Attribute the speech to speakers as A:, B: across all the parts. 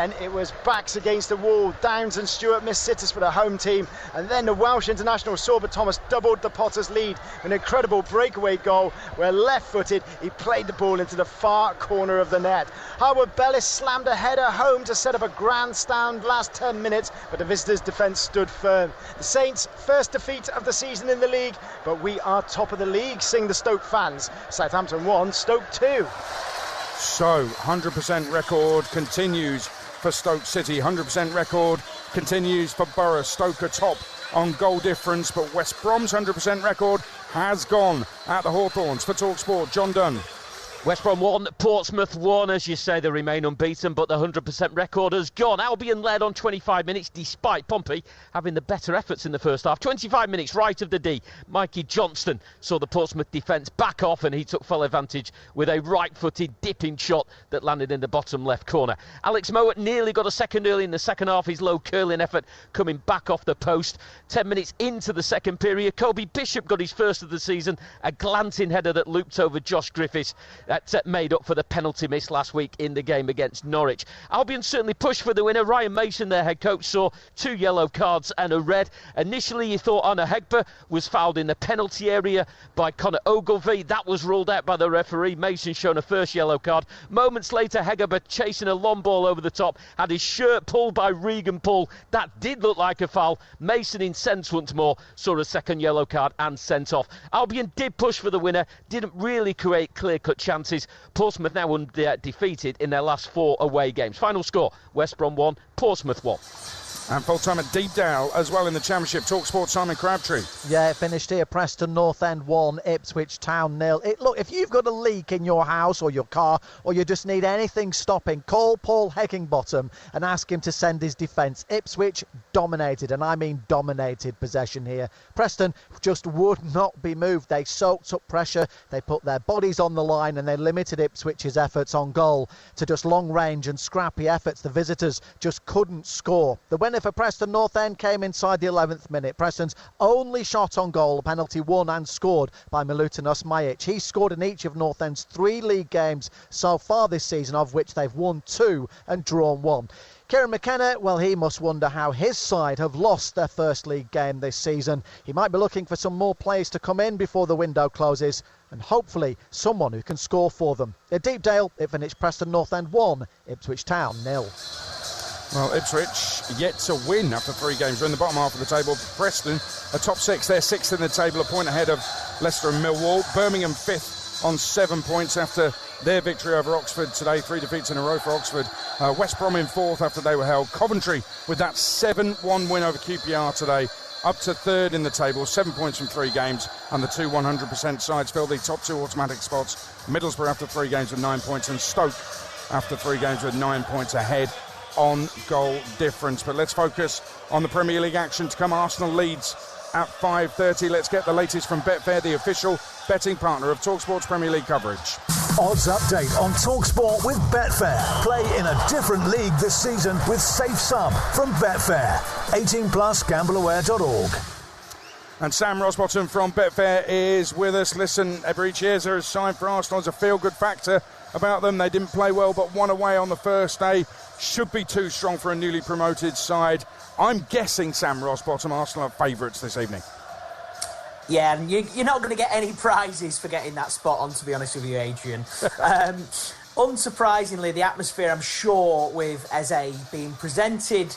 A: And it was backs against the wall. Downs and Stewart missed sitters for the home team, and then the Welsh international Sorbert Thomas doubled the Potters' lead. An incredible breakaway goal where left-footed he played the ball into the far corner of the net. Harwood Bellis slammed a header home to set up a grandstand last 10 minutes, but the visitors' defence stood firm. The Saints' first defeat of the season in the league, but we are top of the league, sing the Stoke fans. Southampton 1, Stoke 2.
B: So 100% record continues for Stoke City. 100% record continues for Borough. Stoke are top on goal difference, but West Brom's 100% record has gone at the Hawthorns. For TalkSport, John Dunn.
C: West Brom 1, Portsmouth 1. As you say, they remain unbeaten, but the 100% record has gone. Albion led on 25 minutes, despite Pompey having the better efforts in the first half. 25 minutes, right of the D. Mikey Johnston saw the Portsmouth defence back off, and he took full advantage with a right-footed dipping shot that landed in the bottom left corner. Alex Mowat nearly got a second early in the second half, his low curling effort coming back off the post. 10 minutes into the second period, Kobe Bishop got his first of the season, a glancing header that looped over Josh Griffiths. That made up for the penalty miss last week in the game against Norwich. Albion certainly pushed for the winner. Ryan Mason, their head coach, saw 2 yellow cards and a red. Initially, he thought Anna Hegber was fouled in the penalty area by Conor Ogilvie. That was ruled out by the referee. Mason shown a first yellow card. Moments later, Hegber, chasing a long ball over the top, had his shirt pulled by Regan Paul. That did look like a foul. Mason, incensed once more, saw a second yellow card and sent off. Albion did push for the winner, didn't really create clear-cut chances. Portsmouth now undefeated in their last 4 away games. Final score, West Brom 1, Portsmouth 1.
B: And full-time at Deepdale as well in the Championship. TalkSport, Simon Crabtree.
D: Yeah, it finished here. Preston North End 1, Ipswich Town 0. Look, if you've got a leak in your house or your car, or you just need anything stopping, call Paul Heckingbottom and ask him to send his defence. Ipswich dominated, and I mean dominated possession here. Preston just would not be moved. They soaked up pressure, they put their bodies on the line, and they limited Ipswich's efforts on goal to just long range and scrappy efforts. The visitors just couldn't score. The winner for Preston North End came inside the 11th minute. Preston's only shot on goal, a penalty won and scored by Milutin Osmajic. He scored in each of North End's 3 league games so far this season, of which they've won 2 and drawn 1. Kieran McKenna, well, he must wonder how his side have lost their first league game this season. He might be looking for some more players to come in before the window closes, and hopefully someone who can score for them. At Deepdale, it finished Preston North End 1, Ipswich Town 0.
B: Well, Ipswich yet to win after 3 games. They're in the bottom half of the table. Preston are top 6. They're 6th in the table, a point ahead of Leicester and Millwall. Birmingham 5th on 7 points after their victory over Oxford today. 3 defeats in a row for Oxford. West Brom in 4th after they were held. Coventry with that 7-1 win over QPR today, up to 3rd in the table. 7 points from 3 games, and the 2 100% sides fill the top 2 automatic spots. Middlesbrough after 3 games with 9 points, and Stoke after 3 games with 9 points ahead on goal difference. But let's focus on the Premier League action to come. Arsenal Leeds at 5:30. Let's get the latest from Betfair, the official betting partner of TalkSport's Premier League coverage.
E: Odds update on TalkSport with Betfair. Play in a different league this season with Safe Sum from Betfair. 18+, gambleaware.org.
B: And Sam Rosbottom from Betfair is with us. Listen, every cheerser is signed for Arsenal as a feel-good factor about them. They didn't play well, but won away on the first day. Should be too strong for a newly promoted side. I'm guessing, Sam Rosbottom, Arsenal are favourites this evening.
F: Yeah, and you're not going to get any prizes for getting that spot on, to be honest with you, Adrian. Unsurprisingly, the atmosphere, I'm sure, with Eze being presented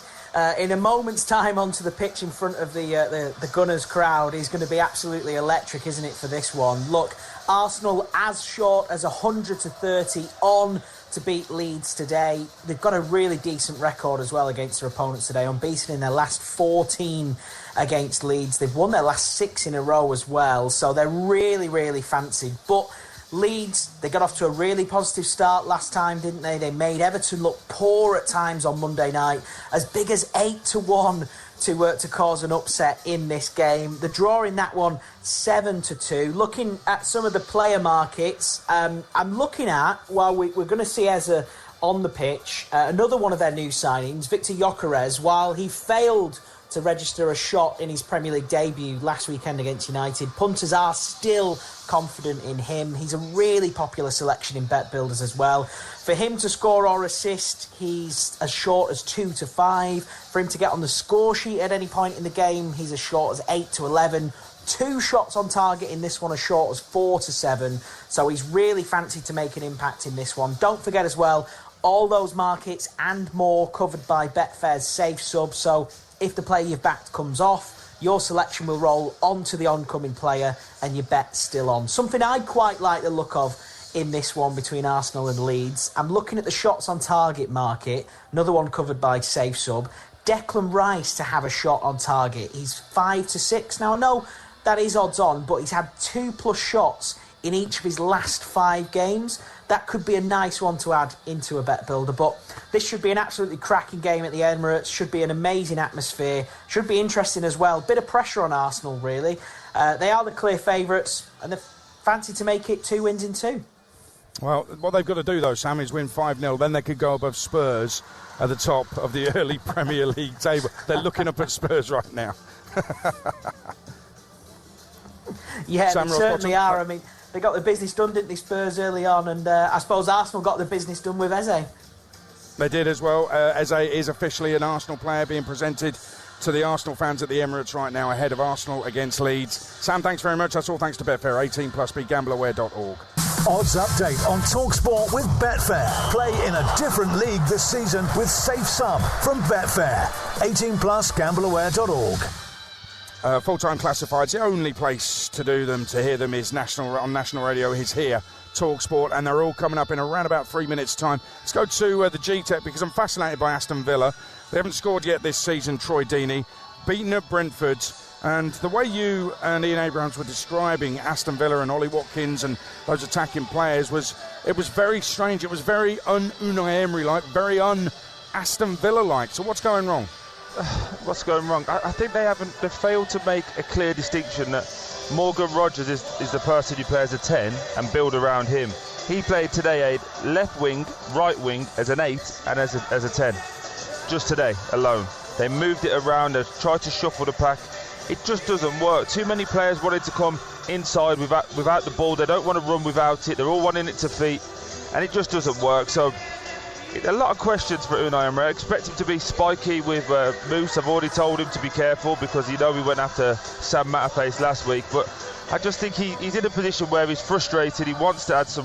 F: in a moment's time onto the pitch in front of the Gunners crowd is going to be absolutely electric, isn't it, for this one? Look, Arsenal as short as 100-30 on to beat Leeds today. They've got a really decent record as well against their opponents today, unbeaten in their last 14 against Leeds. They've won their last 6 in a row as well, so they're really, really fancied. But Leeds, they got off to a really positive start last time, didn't they? They made Everton look poor at times on Monday night, as big as 8-1 to cause an upset in this game. The draw in that one, 7-2. Looking at some of the player markets, I'm looking at, while we're going to see Eze on the pitch, another one of their new signings, Victor Gyökeres. While he failed to register a shot in his Premier League debut last weekend against United. Punters are still confident in him. He's a really popular selection in bet builders as well. For him to score or assist, he's as short as 2 to 5. For him to get on the score sheet at any point in the game, he's as short as 8 to 11. 2 shots on target in this one as short as 4 to 7. So he's really fancied to make an impact in this one. Don't forget as well, all those markets and more covered by Betfair's Safe Sub. So if the player you've backed comes off, your selection will roll onto the oncoming player and your bet's still on. Something I quite like the look of in this one between Arsenal and Leeds. I'm looking at the shots on target market, another one covered by Safe Sub. Declan Rice to have a shot on target. He's 5 to 6. Now, I know that is odds on, but he's had 2+ shots in each of his last 5 games. That could be a nice one to add into a bet builder, but this should be an absolutely cracking game at the Emirates, should be an amazing atmosphere, should be interesting as well. Bit of pressure on Arsenal, really. They are the clear favourites, and they fancy to make it 2 wins in 2.
B: Well, what they've got to do, though, Sam, is win 5-0. Then they could go above Spurs at the top of the early Premier League table. They're looking up at Spurs right now.
F: Yeah,
B: Sam
F: they certainly are. I mean, they got the business done, didn't they, Spurs, early on, and I suppose Arsenal got the business done with Eze.
B: They did as well. Eze is officially an Arsenal player being presented to the Arsenal fans at the Emirates right now ahead of Arsenal against Leeds. Sam, thanks very much. That's all thanks to Betfair. 18+, begambleaware.org.
E: Odds update on TalkSport with Betfair. Play in a different league this season with Safe Sum from Betfair. 18+, gambleaware.org.
B: Full-time classifieds, the only place to do them, to hear them, is on national radio. Is here, TalkSport, and they're all coming up in around about 3 minutes' time. Let's go to the G-Tech, because I'm fascinated by Aston Villa. They haven't scored yet this season, Troy Deeney. Beaten at Brentford, and the way you and Ian Abrahams were describing Aston Villa and Ollie Watkins and those attacking players was very strange. It was very un-Unai Emery-like, very un-Aston Villa-like. So what's going wrong?
G: What's going wrong? I think they failed to make a clear distinction that Morgan Rogers is the person you play as a 10 and build around him. He played today a left wing, right wing as an 8 and as a 10. Just today alone. They moved it around, they tried to shuffle the pack. It just doesn't work. Too many players wanted to come inside without the ball. They don't want to run without it. They're all wanting it to feet, and it just doesn't work. So a lot of questions for Unai Emery. I expect him to be spiky with Moose. I've already told him to be careful because we went after Sam Matterface last week. But I just think he's in a position where he's frustrated. He wants to add some